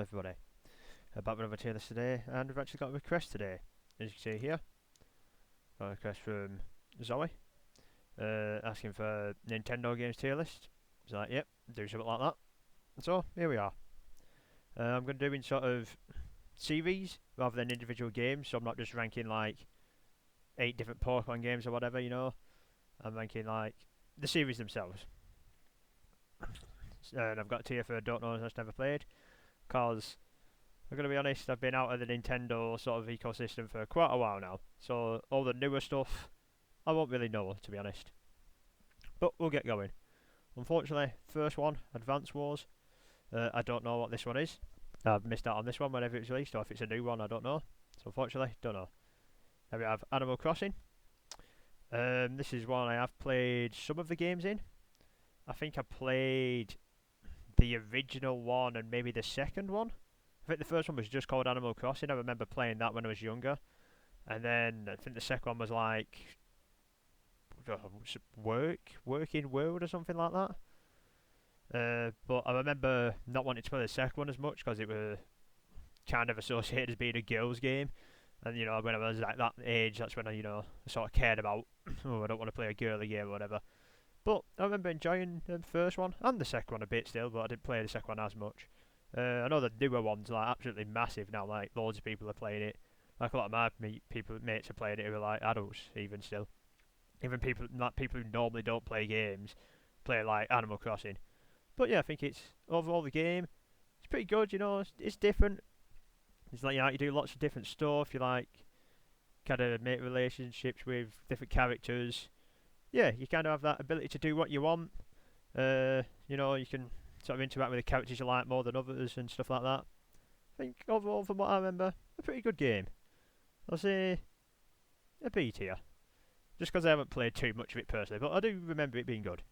everybody. Back with another tier list today, and we've actually got a request today. As you can see here, got a request from Zoe, asking for Nintendo games tier list. He's like, yep, do something like that. And so, here we are. I'm going to do in sort of series, rather than individual games, so I'm not just ranking like 8 different Pokemon games or whatever, you know. I'm ranking like the series themselves. And I've got a tier for Don't Know That's Never Played, because I'm going to be honest, I've been out of the Nintendo sort of ecosystem for quite a while now, so all the newer stuff, I won't really know, to be honest. But we'll get going. Unfortunately, first one, Advance Wars. I don't know what this one is. I've missed out on this one whenever it's released, or if it's a new one, I don't know. So unfortunately, don't know. Then we have Animal Crossing. This is one I have played some of the games in. I think I played the original one and maybe the second one. I think the first one was just called Animal Crossing. I remember playing that when I was younger. And then I think the second one was like Working World or something like that. But I remember not wanting to play the second one as much because it was kind of associated as being a girls' game. And you know, when I was at that age, that's when I sort of cared about. Oh, I don't want to play a girly game or whatever. But I remember enjoying the first one and the second one a bit still, but I didn't play the second one as much. I know the newer ones are like absolutely massive now. Like loads of people are playing it. Like a lot of my mates are playing it who are like adults even still. Even people who normally don't play games play like Animal Crossing. But yeah, I think it's overall the game. It's pretty good. You know, it's different. It's like you do lots of different stuff. You like kind of make relationships with different characters. Yeah, you kind of have that ability to do what you want. You can sort of interact with the characters you like more than others and stuff like that. I think overall, from what I remember, a pretty good game. I'll say a B tier, just because I haven't played too much of it personally, but I do remember it being good.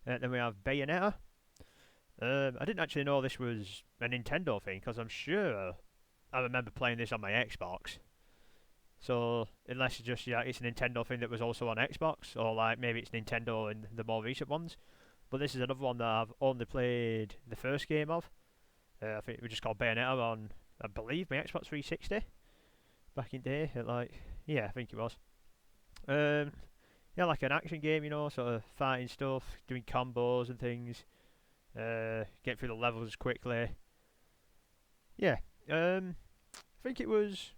Then we have Bayonetta. I didn't actually know this was a Nintendo thing, because I'm sure I remember playing this on my Xbox. So, unless it's just it's a Nintendo thing that was also on Xbox, or like maybe it's Nintendo in the more recent ones. But this is another one that I've only played the first game of. I think it was just called Bayonetta on, I believe, my Xbox 360 back in day. Yeah, I think it was. Yeah, like an action game, sort of fighting stuff, doing combos and things, getting through the levels quickly. Yeah, I think it was.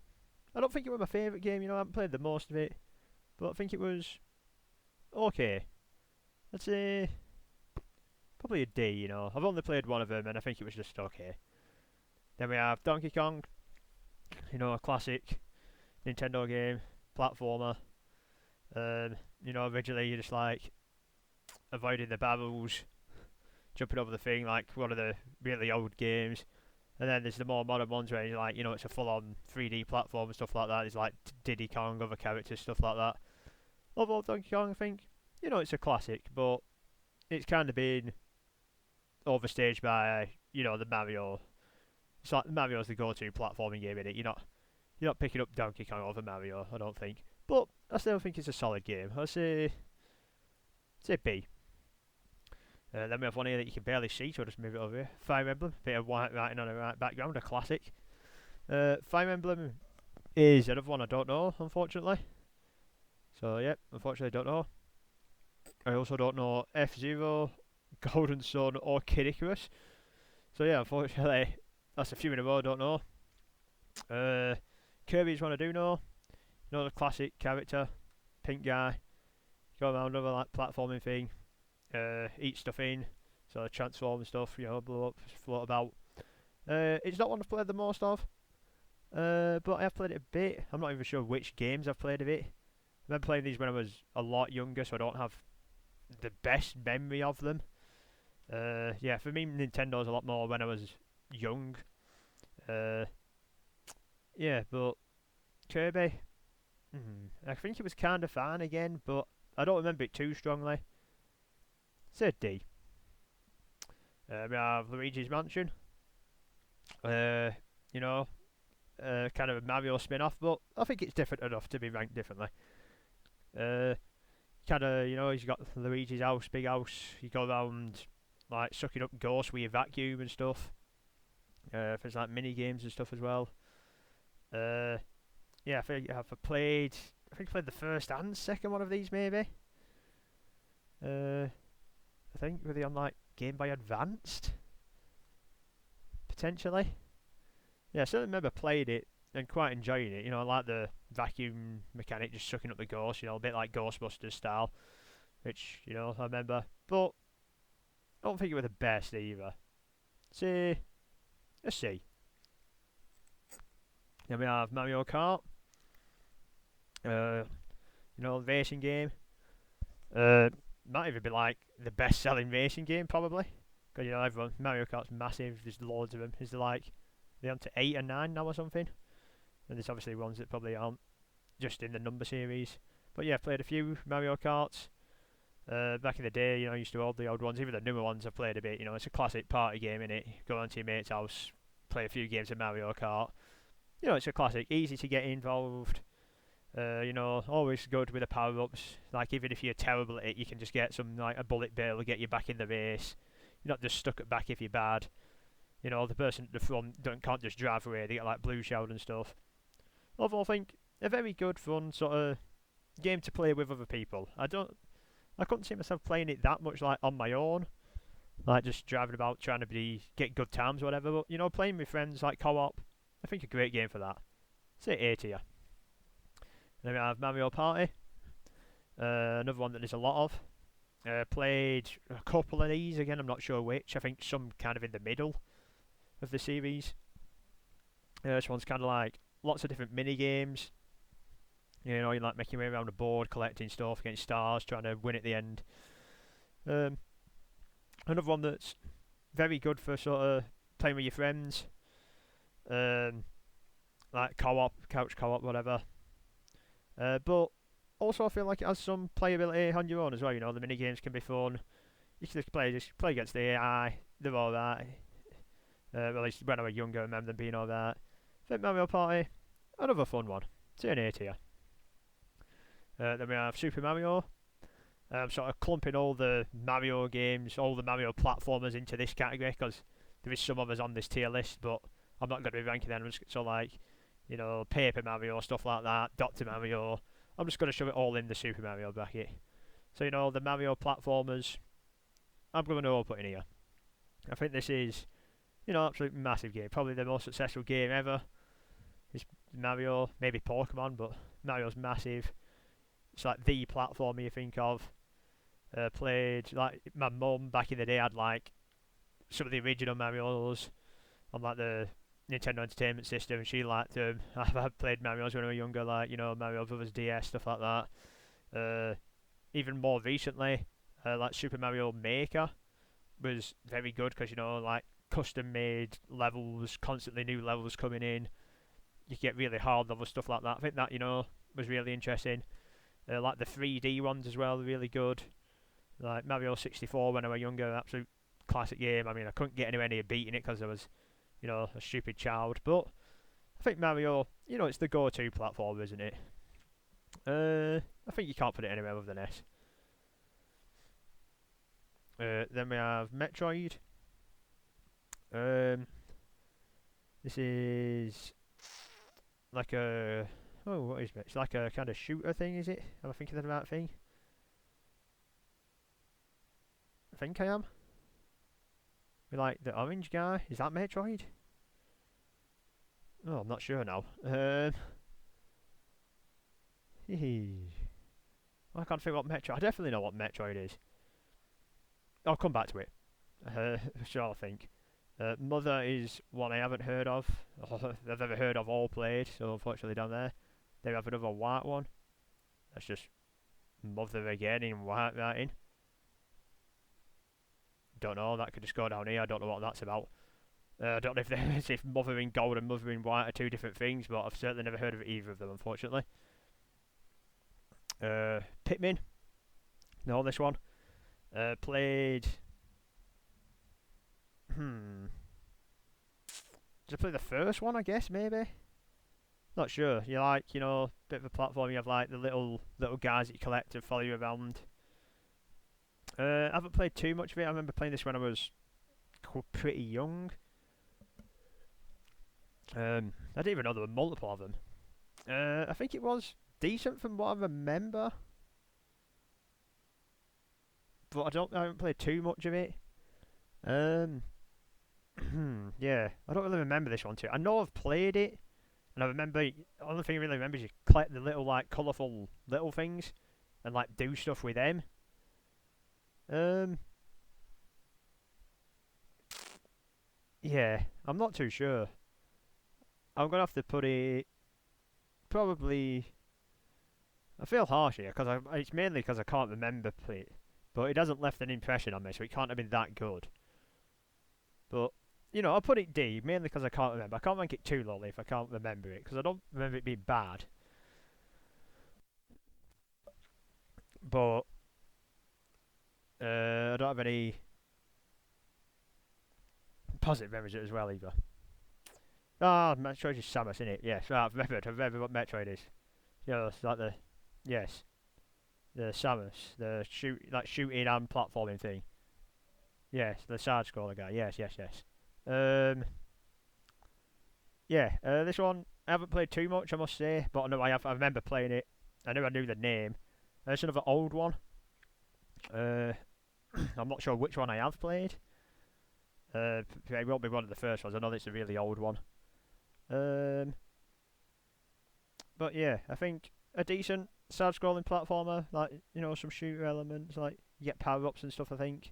I don't think it was my favourite game, I haven't played the most of it, but I think it was okay. I'd say probably a D, I've only played one of them and I think it was just okay. Then we have Donkey Kong, a classic Nintendo game, platformer. Originally you're just like avoiding the barrels, jumping over the thing like one of the really old games. And then there's the more modern ones where it's a full-on 3D platform and stuff like that. There's like Diddy Kong, other characters, stuff like that. Overall, Donkey Kong, I think, it's a classic, but it's kind of been overstaged by, the Mario. It's like Mario's the go-to platforming game in it. You're not picking up Donkey Kong over Mario, I don't think. But I still think it's a solid game. I'd say B. Then we have one here that you can barely see, so I'll just move it over here. Fire Emblem, bit of white writing on the right background, a classic. Fire Emblem is another one I don't know, unfortunately. So, yeah, unfortunately I don't know. I also don't know F-Zero, Golden Sun, or Kid Icarus. So, yeah, unfortunately, that's a few in a row I don't know. Kirby's one I do know. The classic character, pink guy. Go around another like platforming thing. Eat stuff in, so transform and stuff, blow up, float about. It's not one I've played the most of, but I have played it a bit. I'm not even sure which games I've played of it. I remember playing these when I was a lot younger, so I don't have the best memory of them. Yeah, for me, Nintendo's a lot more when I was young. Yeah, but Kirby, I think it was kind of fine again, but I don't remember it too strongly. Say D. We have Luigi's Mansion. Kind of a Mario spin-off, but I think it's different enough to be ranked differently. You've got Luigi's house, big house. You go around, like, sucking up ghosts with your vacuum and stuff. There's like mini games and stuff as well. Uh, yeah, I think I've played. I think I played the first and second one of these maybe. I think were they on like Game Boy Advanced potentially. Yeah, I certainly remember playing it and quite enjoying it. You know, I like the vacuum mechanic just sucking up the ghost. You know, a bit like Ghostbusters style, which I remember. But I don't think it were the best either. Say a C. Then we have Mario Kart. Racing game. Might even be like the best-selling racing game probably, because everyone Mario Kart's massive. There's loads of them. Is there like they're on to 8 or 9 now or something? And there's obviously ones that probably aren't just in the number series. But yeah, I've played a few Mario Karts. Back in the day, I used to hold the old ones, even the newer ones I've played a bit. It's a classic party game, innit? Go on to your mate's house, play a few games of Mario Kart. It's a classic, easy to get involved. Always good with the power-ups. Like, even if you're terrible at it, you can just get like a bullet bill to get you back in the race. You're not just stuck at back if you're bad. The person at the front can't just drive away. They get like blue shelled and stuff. Overall, I think a very good, fun sort of game to play with other people. I couldn't see myself playing it that much like on my own, like just driving about trying to get good times or whatever. But playing with friends like co-op, I think a great game for that. Say A tier. Then we have Mario Party, another one that there's a lot of. Played a couple of these again. I'm not sure which. I think some kind of in the middle of the series. This one's kind of like lots of different mini games. You like making your way around the board, collecting stuff, getting stars, trying to win at the end. Another one that's very good for sort of playing with your friends, like co-op, couch co-op, whatever. But also I feel like it has some playability on your own as well. The mini games can be fun. You can just play against the AI. They're alright. At least when I was younger, I remember them being alright. I think Mario Party, another fun one. It's an A tier. Then we have Super Mario. I'm sort of clumping all the Mario games, all the Mario platformers into this category because there is some others on this tier list, but I'm not going to be ranking them. So like, Paper Mario, stuff like that, Dr. Mario. I'm just going to shove it all in the Super Mario bracket. So the Mario platformers, I'm going to all put in here. I think this is, absolute massive game. Probably the most successful game ever. It's Mario, maybe Pokemon, but Mario's massive. It's like the platformer you think of. Played, like, my mum back in the day had like some of the original Marios on like the Nintendo Entertainment System, and she liked them. I've played Marios when I was younger, like Mario Brothers DS, stuff like that. Even more recently, like Super Mario Maker was very good because like custom made levels, constantly new levels coming in. You get really hard level stuff like that. I think that was really interesting. Like the 3D ones as well, really good. Like Mario 64 when I was younger, absolute classic game. I mean, I couldn't get anywhere near beating it because I was, a stupid child. But I think Mario, it's the go-to platform, isn't it? I think you can't put it anywhere other than S. Then we have Metroid. This is like a what is it? It's like a kind of shooter thing, is it? Am I thinking of the right thing? I think I am. We like the orange guy. Is that Metroid? Oh, I'm not sure now. I can't think what Metroid. I definitely know what Metroid is. I'll come back to it. Sure, I think. Mother is one I haven't heard of. I've ever heard of or played, so unfortunately down there. They have another white one. That's just Mother again in white writing. Don't know, that could just go down here. I don't know what that's about. I don't know if Mother in gold and Mother in white are two different things, but I've certainly never heard of either of them, unfortunately. Pikmin. No, this one. Played. Did I play the first one? I guess maybe. Not sure. You like, bit of a platform. You have like the little guys that you collect and follow you around. I haven't played too much of it. I remember playing this when I was pretty young. I didn't even know there were multiple of them. I think it was decent from what I remember, but I haven't played too much of it. Um, yeah, I don't really remember this one too. I know I've played it, and I remember. The only thing I really remember is you collect the little like colourful little things, and like do stuff with them. Um, yeah, I'm not too sure. I'm gonna have to put it probably. I feel harsh here because it's mainly because I can't remember it, but it hasn't left an impression on me, so it can't have been that good. But I'll put it D mainly because I can't remember. I can't rank it too lowly if I can't remember it because I don't remember it being bad. But I don't have any positive memories of it as well either. Ah, Metroid is Samus, isn't it? Yes, right, I've remembered. I've remembered what Metroid is. Yeah, it's like yes, the Samus, the shooting and platforming thing. Yes, the side scroller guy. Yes, yes, yes. Um, yeah, this one I haven't played too much, I must say, but I know I have. I remember playing it. I knew the name. It's another old one. Uh, I'm not sure which one I have played. It won't be one of the first ones. I know it's a really old one. Um, but yeah, I think a decent side-scrolling platformer, like some shooter elements, like you get power-ups and stuff. I think.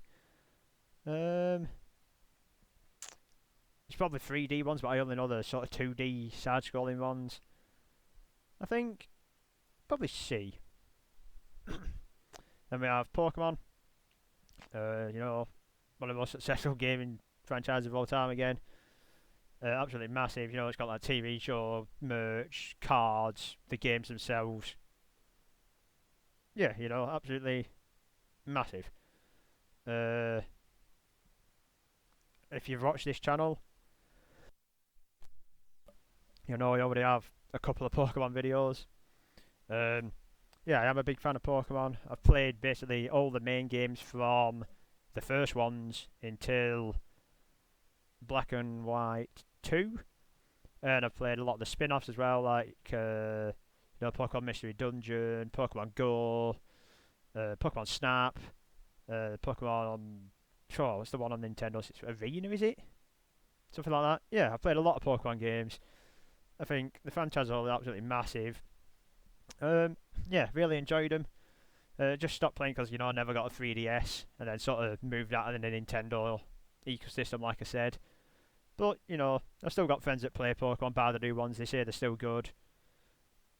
Um, it's probably 3D ones, but I only know the sort of 2D side-scrolling ones. I think probably C. Then we have Pokemon. One of the most successful gaming franchises of all time again. Absolutely massive. It's got like TV show, merch, cards, the games themselves. Yeah, absolutely massive. Uh, if you've watched this channel, I already have a couple of Pokemon videos. Um, yeah, I am a big fan of Pokemon. I've played basically all the main games from the first ones until Black and White 2. And I've played a lot of the spin-offs as well, like Pokemon Mystery Dungeon, Pokemon Go, Pokemon Snap, Pokemon. Sure, what's the one on Nintendo? It's Arena, is it? Something like that. Yeah, I've played a lot of Pokemon games. I think the franchise is all absolutely massive. Yeah, really enjoyed them. Just stopped playing because I never got a 3DS, and then sort of moved out of the Nintendo ecosystem, like I said. But I've still got friends that play Pokemon, buy the new ones. They say they're still good.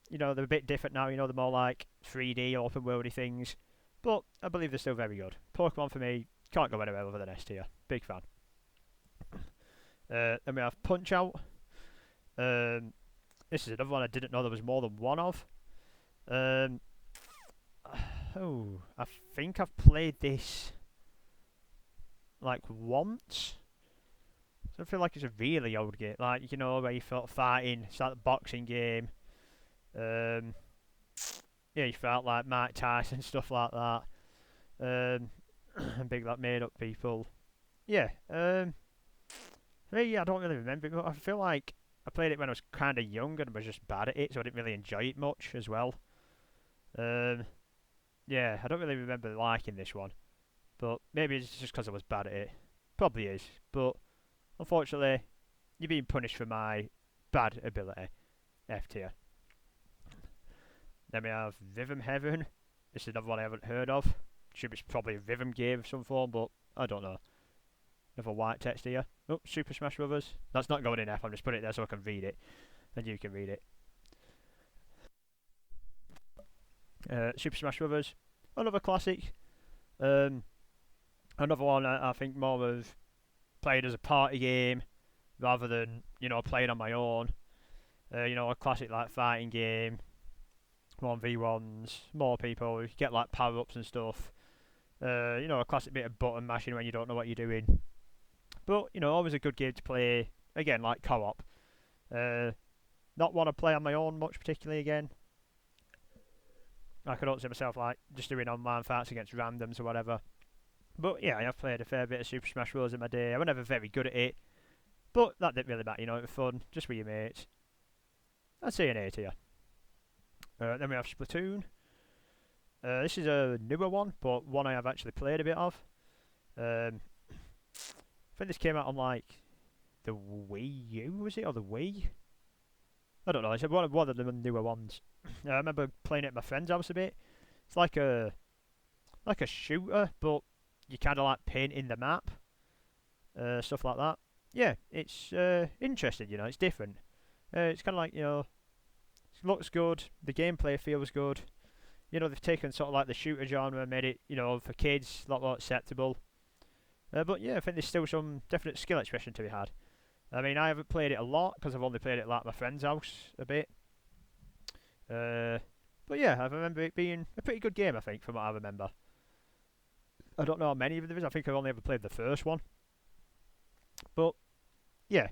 They're a bit different now. They're more like 3D open worldy things, but I believe they're still very good. Pokemon for me can't go anywhere other than S tier. Big fan. Then we have Punch Out. This is another one I didn't know there was more than one of. I think I've played this like once. So I feel like it's a really old game, like where you felt fighting. It's like the boxing game. Yeah, you felt like Mike Tyson stuff like that. And big like made up people. Yeah. Yeah, I don't really remember it, but I feel like I played it when I was kind of young and was just bad at it, so I didn't really enjoy it much as well. Yeah, I don't really remember liking this one, but maybe it's just because I was bad at it. Probably is, but unfortunately, you're being punished for my bad ability. F tier. Then we have Rhythm Heaven. This is another one I haven't heard of. Assume it's probably a rhythm game of some form, but I don't know. Another white text here. Oh, Super Smash Brothers. That's not going in F. I'm just putting it there so I can read it, and you can read it. Super Smash Brothers. Another classic. Another one I think more of played as a party game rather than playing on my own. A classic like fighting game, 1v1s, more people. You get like power ups and stuff. A classic bit of button mashing when you don't know what you're doing. But always a good game to play. Again, like co-op. Not want to play on my own much particularly. Again, I could also see myself like just doing online fights against randoms or whatever. But yeah, I have played a fair bit of Super Smash Bros in my day. I was never very good at it, But that didn't really matter, you know, it was fun, just with your mates. I'd say an A tier. Then we have Splatoon. This is a newer one, but one I have actually played a bit of. I think this came out on like the Wii U, was it, or the Wii? I don't know. It's one of the newer ones. I remember playing it at my friend's house a bit. It's like a shooter, but you kind of like paint in the map, stuff like that. Yeah, it's interesting. You know, it's different. It's kind of like, you know, it looks good. The gameplay feels good. You know, they've taken sort of like the shooter genre and made it, you know, for kids a lot more acceptable. But yeah, I think there's still some definite skill expression to be had. I mean, I haven't played it a lot because I've only played it like my friend's house a bit. But yeah, I remember it being a pretty good game, I think, from what I remember. I don't know how many of there is. I think I've only ever played the first one. But yeah,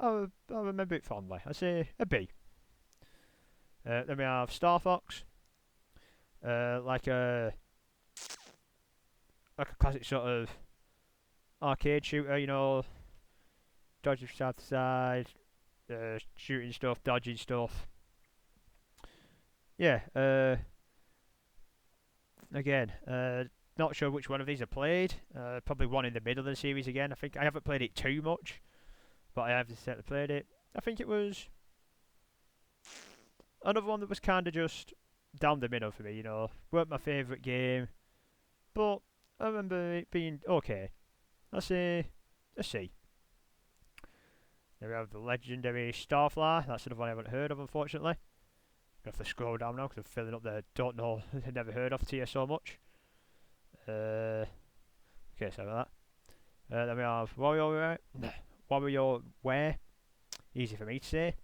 I remember it fondly. I say a B. Then we have Star Fox. Like a classic sort of arcade shooter, you know, dodging side to side, shooting stuff, dodging stuff. Yeah, again, not sure which one of these I played. Probably one in the middle of the series again. I think I haven't played it too much, but I have certainly played it. I think it was another one that was kind of just down the middle for me, you know. Weren't my favourite game, but I remember it being okay. I say a C. Then we have the legendary Starfly. That's another one I haven't heard of, unfortunately. I'm going to have to scroll down now because I'm filling up the don't know, never heard of tier so much. Okay, sorry about that. Then we have WarioWare. Easy for me to say.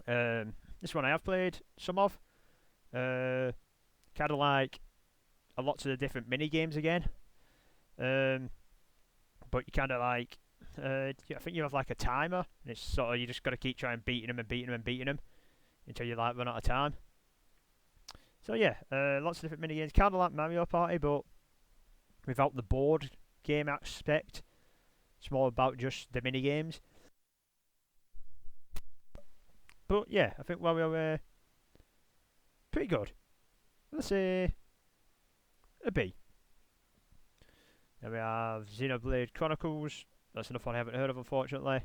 This one I have played some of. Kind of like lots of the different mini games again. But you kind of like, I think you have like a timer, and it's sort of you just got to keep trying beating them and beating them and beating them until you like run out of time. So yeah, lots of different mini games, kind of like Mario Party, but without the board game aspect. It's more about just the mini games. But yeah, I think WarioWare pretty good. Let's say a B. Then we have Xenoblade Chronicles. That's another one I haven't heard of, unfortunately.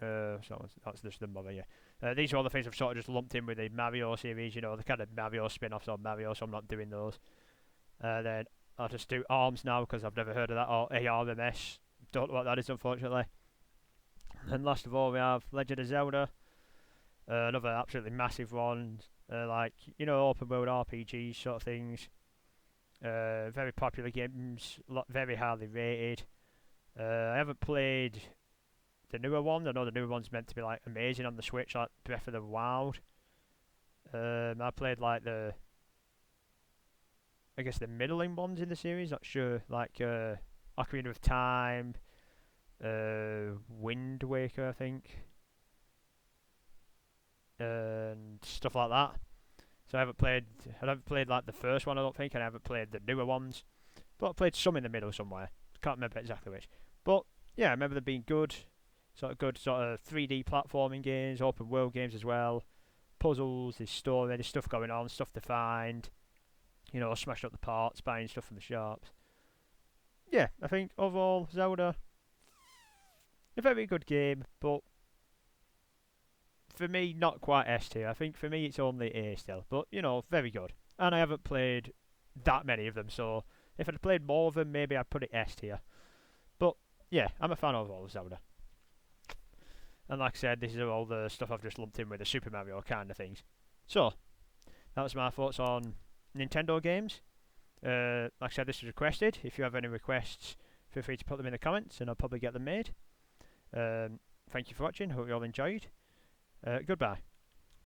So that's just the mother, yeah. These are all the things I've sort of just lumped in with the Mario series, you know, the kind of Mario spin-offs on Mario, so I'm not doing those. Then I'll just do ARMS now, because I've never heard of that, or ARMS. Don't know what that is, unfortunately. And last of all, we have Legend of Zelda. Another absolutely massive one, like, you know, open world RPGs sort of things. Very popular games, very highly rated. I haven't played the newer one. I know the newer one's meant to be like amazing on the Switch, like Breath of the Wild. I played like the middling ones in the series. Not sure, like Ocarina of Time, Wind Waker, I think, and stuff like that. So I haven't played like the first one, I don't think, and I haven't played the newer ones. But I played some in the middle somewhere. Can't remember exactly which. But yeah, I remember them being good. Sort of 3D platforming games, open world games as well. Puzzles, there's story, there's stuff going on, stuff to find. You know, smashing up the parts, buying stuff from the shops. Yeah, I think overall Zelda, a very good game, but for me, not quite S tier. I think for me it's only A still, but you know, very good. And I haven't played that many of them, so if I'd played more of them, maybe I'd put it S tier. But yeah, I'm a fan of all of Zelda. And like I said, this is all the stuff I've just lumped in with the Super Mario kind of things. So, that was my thoughts on Nintendo games. Like I said, this was requested. If you have any requests, feel free to put them in the comments and I'll probably get them made. Thank you for watching. Hope you all enjoyed. Goodbye.